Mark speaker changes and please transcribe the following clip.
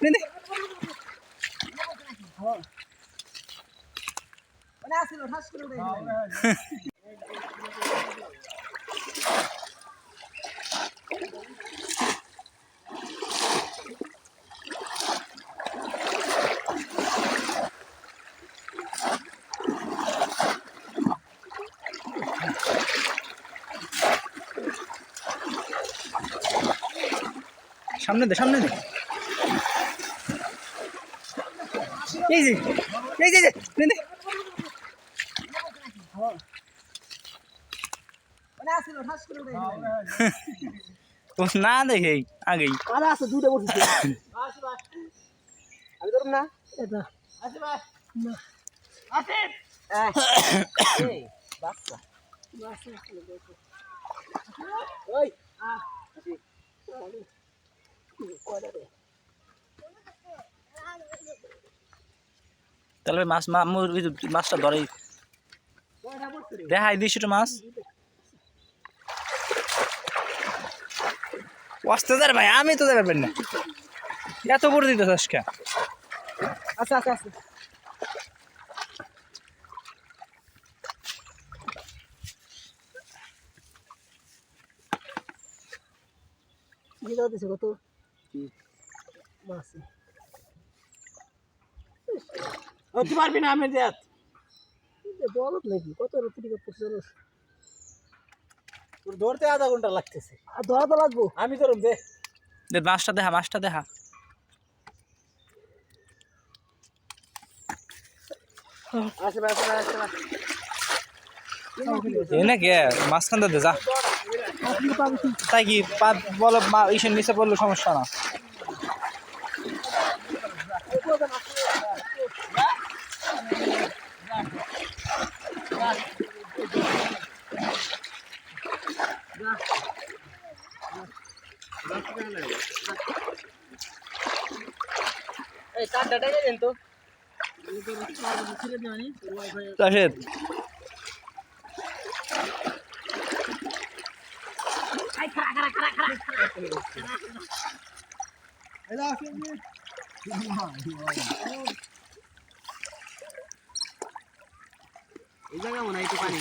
Speaker 1: নে
Speaker 2: মানে আসলো ঠাস করে উঠে
Speaker 1: সামনে দে এই যে নে
Speaker 2: মানে আসলো ঠাস করে উঠে
Speaker 1: ও না দেখে আগেই
Speaker 2: আরে আছে দুটো বসেছে আসি ভাই আমি ধরুন না এটা আসি ভাই না আসেন এই বাচ্চা দেখো ওই আসি কয়টা রে
Speaker 1: তাহলে মাছ মাছটা ধরে
Speaker 2: কয়টা পড়ছে রে
Speaker 1: দেখাই দিস একটু মাছ আসতে যার ভাই আমি তো যাবেন না এত করে দিতে আজকে
Speaker 2: আচ্ছা আচ্ছা আচ্ছা কি দাও দিছে কত মাছ তুই পারবি না আমি দেখ বলত নাকি কত রুটি করতেছ তোর ধরতে আধা ঘন্টা লাগতেছে আর ধরা তো লাগবো আমি ধরুন দে
Speaker 1: মাছটা দেখা
Speaker 2: আসে ভাই
Speaker 1: এই না কে মাঝখান দে যা তাই কি বলো ইসের নিচে পড়লো সমস্যা না
Speaker 2: এই কার্ডটা টাকা দেন তো
Speaker 1: রাশেদ
Speaker 2: এই জায়গা মনে হয় একটু পানি